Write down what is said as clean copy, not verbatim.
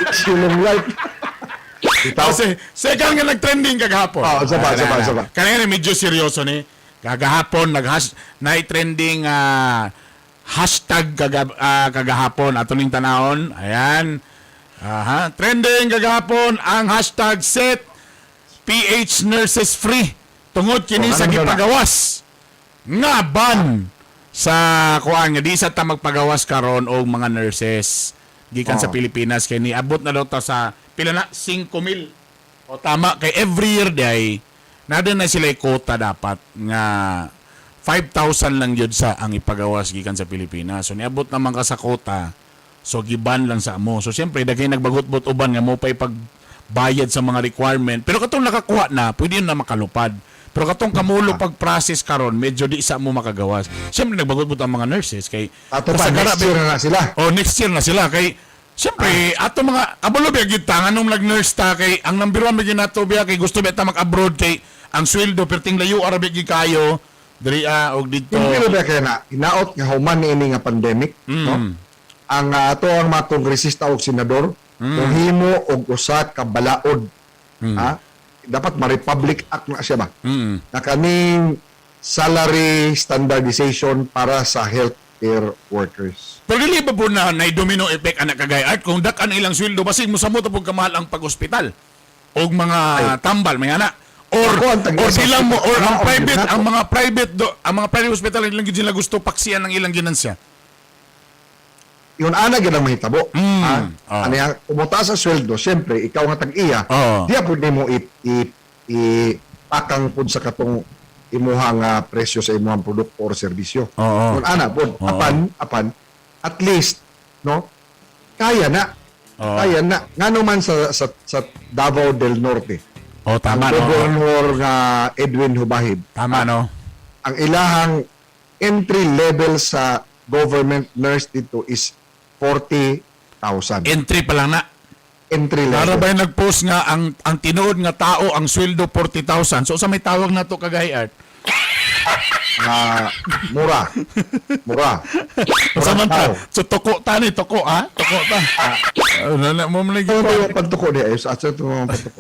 issue ng life. Kasi second nga nag-trending kagahapon. Saba. Kanina medyo seryoso ni. Kagahapon na-trending hashtag kagahapon ato ning tanahon. Ayan. Trending kagahapon ang hashtag set PH nurses free. Tungod kini sa gipagawas nga ban sa kuan nga di sa ta magpagawas karon og mga nurses gikan sa Pilipinas kay niabot na daw ta sa pila na 5,000. O tama kay every year day nada na sila quota dapat nga 5,000 lang yun sa ang ipagawas gikan sa Pilipinas. So niabot naman ka sa quota. So giban lang sa amo. So siyempre dagay nagbagot-bot uban nga mo pay pagbayad sa mga requirement. Pero katong nakakuha na, pwede yun na makalupad. Pero katong kamulo pag-process karon, medyo di isa mo makagawas. Siyempre nagbagot-bot ang mga nurses kay Ato pa, next year na sila. next year na sila kay siyempre ato mga kabulo biya gyud ta nganong nag-nurse ta kay ang number 1 gyud nato biya kay gusto biya ta mag-abroad kay ang sweldo perting layo arabi gyud kayo diri og didto. Hindi ba kaya na, inaot nga human ini nga pandemic, no? Ang ato ang matong resista og senador, kung himo og usa ka balaod, dapat ma-Republic Act na siya ba? Na kaning salary standardization para sa healthcare workers. Pero dili ba po na domino effect anak kagay at kung dak ang ilang sweldo basig mo samot pag kamahal ang pag-ospital og mga tambal may ana or silang mo or ang private ang mga private hospital ilang gid sila gusto paksiyan ng ilang ginansya. Yun ana gyud ang mahitabo. Ano yang kumuta sa sweldo, siyempre ikaw nga tag-iya, diya pud nimo pakang pud sa katong imuhang presyo sa imuhang produkto or serbisyo. Kung ana pud apan at least no kaya na ngano man sa Davao del Norte. Tama ang Governor nga Edwin Hubahid. Tama no. Ang ilahang entry level sa government nurse dito is 40,000. Entry pa lang na. Entry level. Para ba nag-post nga ang tinuod nga tao ang sweldo 40,000. So sa may tawag na to kagay art. Mura. Samantala, so toko ta. Toko ta. Mo man Ito yung pantuko niya. Asa ito yung pantuko.